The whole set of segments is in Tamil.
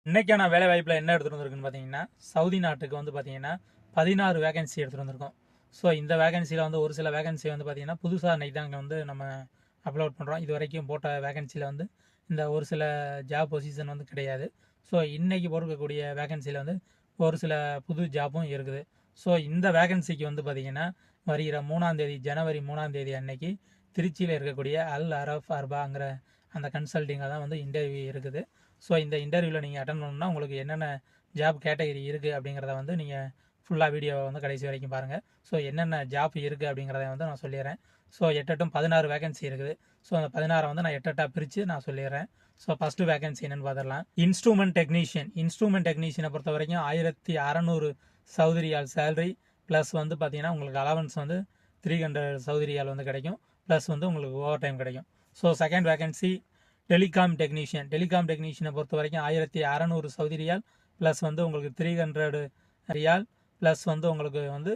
இன்னைக்கான வேலை வாய்ப்பில் என்ன எடுத்துகிட்டு வந்திருக்குன்னு பார்த்தீங்கன்னா, சவுதி நாட்டுக்கு வந்து பார்த்தீங்கன்னா 16 வேகன்சி எடுத்துகிட்டு வந்திருக்கோம். ஸோ இந்த வேகன்சியில் வந்து ஒரு சில வேகன்சி வந்து பார்த்தீங்கன்னா புதுசாக இன்னைக்கு தான் இங்கே வந்து நம்ம அப்லோட் பண்ணுறோம். இது வரைக்கும் போட்ட வேகன்சியில் வந்து இந்த ஒரு சில ஜாப் பொசிஷன் வந்து கிடையாது. ஸோ இன்றைக்கி போட்டிருக்கக்கூடிய வேகன்சியில் வந்து ஒரு சில புது ஜாப்பும் இருக்குது. ஸோ இந்த வேகன்சிக்கு வந்து பார்த்தீங்கன்னா வருகிற 3ஆம் தேதி ஜனவரி 3ஆம் தேதி அன்னைக்கு திருச்சியில் இருக்கக்கூடிய அல் அரஃப் அர்பாங்கிற அந்த கன்சல்டிங்கில் தான் வந்து இன்டர்வியூ இருக்குது. ஸோ இந்த இன்டர்வியூவில் நீங்கள் அட்டன் பண்ணணும்னா உங்களுக்கு என்னென்ன ஜாப் கேட்டகரி இருக்குது அப்படிங்கிறத வந்து நீங்கள் ஃபுல்லாக வீடியோவை வந்து கடைசி வரைக்கும் பாருங்கள். ஸோ என்னென்ன ஜாப் இருக்குது அப்படிங்கிறத வந்து நான் சொல்லிடுறேன். ஸோ 16 வேகன்சி இருக்குது. ஸோ அந்த 16 வந்து நான் 8 பிரித்து நான் சொல்லிடுறேன். ஸோ ஃபஸ்ட்டு வேகன்சி என்னென்னு பார்த்துடலாம். இன்ஸ்ட்ருமெண்ட் டெக்னீஷியனை பொறுத்த வரைக்கும் 1600 சவுதி ரியால் சேலரி ப்ளஸ் வந்து பார்த்தீங்கன்னா உங்களுக்கு அலவன்ஸ் வந்து 300 சவுதி ரியால் வந்து கிடைக்கும். ப்ளஸ் வந்து உங்களுக்கு ஓவர் டைம் கிடைக்கும். ஸோ செகண்ட் வேகன்சி டெலிகாம் டெக்னீஷியனை பொறுத்த வரைக்கும் 1600 சவுதி ரியால் ப்ளஸ் வந்து உங்களுக்கு 300 ரியால் ப்ளஸ் வந்து உங்களுக்கு வந்து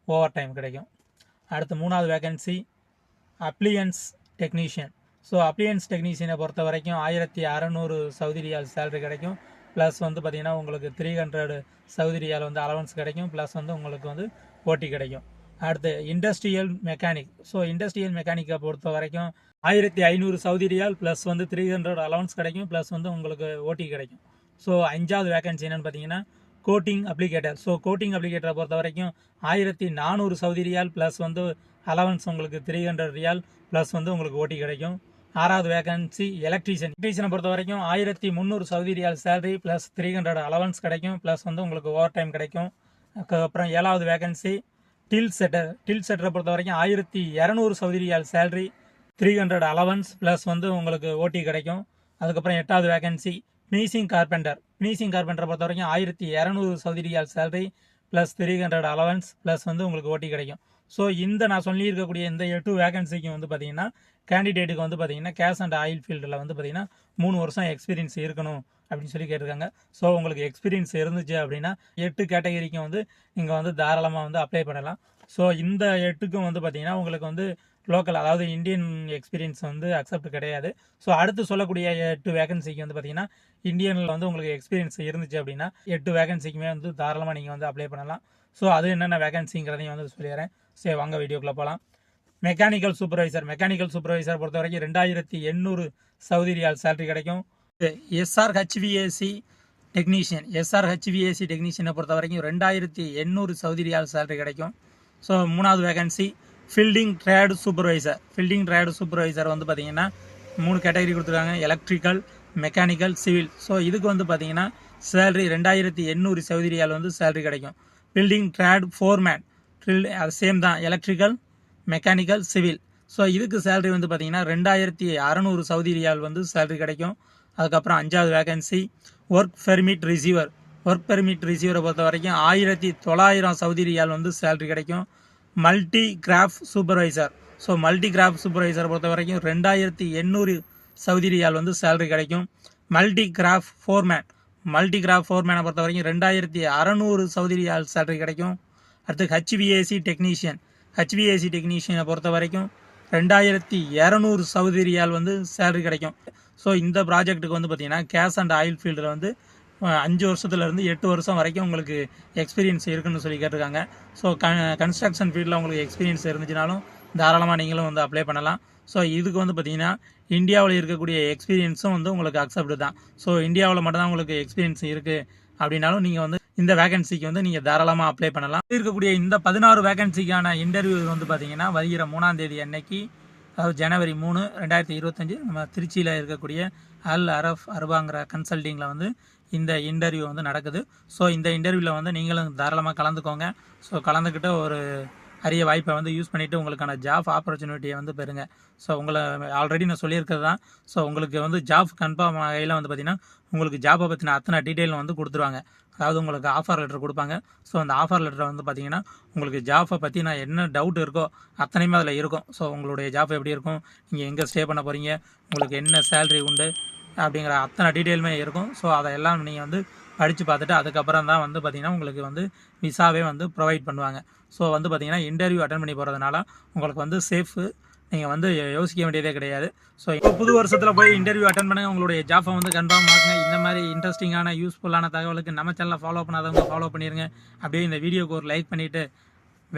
ஓவர் டைம் கிடைக்கும். அடுத்து 3வது vacancy appliance technician. So appliance டெக்னீஷியனை பொறுத்த வரைக்கும் 1600 சவுதி ரியால் சேலரி கிடைக்கும். ப்ளஸ் வந்து பார்த்திங்கன்னா உங்களுக்கு 300 சவுதி ரியால் வந்து அலவன்ஸ் கிடைக்கும். ப்ளஸ் வந்து உங்களுக்கு வந்து ஓட்டி கிடைக்கும். அடுத்து இண்டஸ்ட்ரியல் மெக்கானிக். ஸோ இண்டஸ்ட்ரியல் மெக்கானிக்கை பொறுத்த வரைக்கும் 1500 சவுதி ரியால் ப்ளஸ் வந்து 300 அலவன்ஸ் கிடைக்கும். ப்ளஸ் வந்து உங்களுக்கு ஓட்டி கிடைக்கும். ஸோ 5வது வேகன்சி என்னென்னு பார்த்தீங்கன்னா கோட்டிங் அப்ளிகேட்டர். ஸோ கோட்டிங் அப்ளிகேட்டரை பொறுத்த வரைக்கும் 1400 சவுதி ரியால் ப்ளஸ் வந்து அலவன்ஸ் உங்களுக்கு 300 ரியால் ப்ளஸ் வந்து உங்களுக்கு ஓட்டி கிடைக்கும். 6வது வேகன்சி எலக்ட்ரீஷியனை பொறுத்த வரைக்கும் 1300 Saudi riyal salary plus 300 allowance கிடைக்கும். ப்ளஸ் வந்து உங்களுக்கு ஓவர் டைம் கிடைக்கும். அதுக்கப்புறம் 7வது வேகன்சி டில் செட்டரை பொறுத்த வரைக்கும் 1200 Saudi riyal salary 300 allowance plus வந்து உங்களுக்கு ஓட்டி கிடைக்கும். அதுக்கப்புறம் 8வது வேகன்சி ஃபினிஷிங் கார்பெண்டரை பொறுத்த வரைக்கும் 1200 Saudi riyal salary plus 300 allowance plus வந்து உங்களுக்கு ஓட்டி கிடைக்கும். ஸோ இந்த நான் சொல்லியிருக்கக்கூடிய இந்த 8 வேகன்சிக்கு வந்து பார்த்தீங்கன்னா கேண்டிடேட்டுக்கு வந்து பார்த்தீங்கன்னா கேஸ் அண்ட் ஆயில் ஃபீல்டில் வந்து பார்த்தீங்கன்னா 3 வருஷம் எக்ஸ்பீரியன்ஸ் இருக்கணும் அப்படின்னு சொல்லி கேட்டிருக்காங்க. ஸோ உங்களுக்கு எக்ஸ்பீரியன்ஸ் இருந்துச்சு அப்படின்னா 8 கேட்டகரிக்கும் வந்து நீங்கள் வந்து தாராளமாக வந்து அப்ளை பண்ணலாம். ஸோ இந்த 8க்கும் வந்து பார்த்தீங்கன்னா உங்களுக்கு வந்து லோக்கல் அதாவது இந்தியன் எக்ஸ்பீரியன்ஸ் வந்து அக்செப்ட் கிடையாது. ஸோ அடுத்து சொல்லக்கூடிய 8 வேகன்சிக்கு வந்து பார்த்தீங்கன்னா இந்தியனில் வந்து உங்களுக்கு எக்ஸ்பீரியன்ஸ் இருந்துச்சு அப்படின்னா 8 வேகன்சிக்குமே வந்து தாராளமாக நீங்கள் வந்து அப்ளை பண்ணலாம். ஸோ அது என்னென்ன வேகன்சிங்கிறதையும் வந்து சொல்லிடுறேன். சரி வாங்க வீடியோக்குள்ளே போகலாம். மெக்கானிக்கல் சூப்பர்வைசர் பொறுத்த வரைக்கும் 2800 சவுதி ரியால் சேலரி கிடைக்கும். எஸ்ஆர்ஹெச்விஏசி டெக்னீஷியனை பொறுத்த வரைக்கும் 2800 சவுதி ரியால் சேலரி கிடைக்கும். ஸோ 3வது வேகன்சி ஃபீல்டிங் ட்ரேடு சூப்பர்வைசர் வந்து பார்த்தீங்கன்னா 3 கேட்டகரி கொடுத்துருக்காங்க. Electrical, mechanical, civil. ஸோ இதுக்கு வந்து பார்த்தீங்கன்னா சேலரி 2800 சவுதி ரியால் வந்து சேலரி கிடைக்கும். பில்டிங் ட்ரேட் ஃபோர்மேன் அது சேம் தான், எலக்ட்ரிக்கல், மெக்கானிக்கல், சிவில். ஸோ இதுக்கு சேலரி வந்து பார்த்தீங்கன்னா 2600 சவுதி ரியால் வந்து சேலரி கிடைக்கும். அதுக்கப்புறம் 5வது வேகன்சி ஒர்க் பெர்மிட் ரிசீவரை பொறுத்த வரைக்கும் 1900 சவுதி ரியால் வந்து சேலரி கிடைக்கும். மல்டி கிராஃப்ட் சூப்பர்வைசரை பொறுத்த வரைக்கும் 2800 சவுதி ரியால் வந்து சேலரி கிடைக்கும். மல்டி கிராஃப்ட் ஃபோர்மேனை பொறுத்த வரைக்கும் 2600 சவுதி ரியால் சேலரி கிடைக்கும். அடுத்து ஹெச்விஏசி டெக்னீஷியனை பொறுத்த வரைக்கும் 2200 சவுதி ரியால் வந்து சேலரி கிடைக்கும். ஸோ இந்த ப்ராஜெக்ட்டுக்கு வந்து பார்த்தீங்கன்னா கேஸ் அண்ட் ஆயில் ஃபீல்டில் வந்து 5 வருஷத்துலேருந்து 8 வருஷம் வரைக்கும் உங்களுக்கு எக்ஸ்பீரியன்ஸ் இருக்குன்னு சொல்லி கேட்டிருக்காங்க. ஸோ கன்ஸ்ட்ரக்ஷன் ஃபீல்டில் உங்களுக்கு எக்ஸ்பீரியன்ஸ் இருந்துச்சுனாலும் தாராளமாக நீங்களும் வந்து அப்ளை பண்ணலாம். ஸோ இதுக்கு வந்து பார்த்தீங்கன்னா இந்தியாவில் இருக்கக்கூடிய எக்ஸ்பீரியன்ஸும் வந்து உங்களுக்கு அக்செப்ட் தான். ஸோ இந்தியாவில் மட்டும்தான் உங்களுக்கு எக்ஸ்பீரியன்ஸ் இருக்குது அப்படின்னாலும் நீங்கள் வந்து இந்த வேகன்சிக்கு வந்து நீங்கள் தாராளமாக அப்ளை பண்ணலாம். இருக்கக்கூடிய இந்த 16 வேகன்சிக்கான இன்டர்வியூ வந்து பார்த்தீங்கன்னா வருகிற 3ஆம் தேதி அன்னைக்கு, அதாவது ஜனவரி 3, 2025 நம்ம திருச்சியில் இருக்கக்கூடிய அல் அரஃப் அர்பாங்கிற கன்சல்டிங்கில் வந்து இந்த இன்டர்வியூ வந்து நடக்குது. ஸோ இந்த இன்டர்வியூவில் வந்து நீங்களும் தாராளமாக கலந்துக்கோங்க. ஸோ கலந்துக்கிட்ட ஒரு அரிய வாய்ப்பை வந்து யூஸ் பண்ணிவிட்டு உங்களுக்கான ஜாப் ஆப்பர்ச்சுனிட்டியை வந்து பெறுங்க. ஸோ உங்களை ஆல்ரெடி நான் சொல்லியிருக்கிறது தான். ஸோ உங்களுக்கு வந்து ஜாப் கன்ஃபார்ம் ஆகையில் வந்து பார்த்திங்கன்னா உங்களுக்கு ஜாப்பை பற்றின அத்தனை டீட்டெயிலும் வந்து கொடுத்துருவாங்க. அதாவது உங்களுக்கு ஆஃபர் லெட்டர் கொடுப்பாங்க. ஸோ அந்த ஆஃபர் லெட்டரை வந்து பார்த்திங்கன்னா உங்களுக்கு ஜாப்பை பற்றி நான் என்ன டவுட் இருக்கோ அத்தனையுமே அதில் இருக்கும். ஸோ உங்களுடைய ஜாப் எப்படி இருக்கும், நீங்கள் எங்கே ஸ்டே பண்ண போகிறீங்க, உங்களுக்கு என்ன சேலரி உண்டு அப்படிங்கிற அத்தனை டீட்டெயிலுமே இருக்கும். ஸோ அதையெல்லாம் நீங்கள் வந்து படித்து பார்த்துட்டு அதுக்கப்புறம் தான் வந்து பார்த்திங்கன்னா உங்களுக்கு வந்து விசாவே வந்து ப்ரொவைட் பண்ணுவாங்க. ஸோ வந்து பார்த்திங்கன்னா இன்டர்வியூ அட்டன் பண்ணி போகிறதுனால உங்களுக்கு வந்து சேஃபு நீங்கள் வந்து யோசிக்க வேண்டியதே கிடையாது. ஸோ இப்போ புது வருஷத்தில் போய் இன்டர்வியூ அட்டன் பண்ணுங்கள், உங்களுடைய ஜாப்பை வந்து கன்ஃபார்ம் ஆகுங்க. இந்த மாதிரி இன்ட்ரெஸ்டிங்கான யூஸ்ஃபுல்லான தகவலுக்கு நம்ம சேனலை ஃபாலோ பண்ணாதவங்க ஃபாலோ பண்ணிடுங்க. அப்படியே இந்த வீடியோக்கு ஒரு லைக் பண்ணிவிட்டு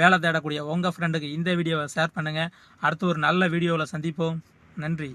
வேலை தேடக்கூடிய உங்கள் ஃப்ரெண்டுக்கு இந்த வீடியோவை ஷேர் பண்ணுங்கள். அடுத்து ஒரு நல்ல வீடியோவில் சந்திப்போம். நன்றி.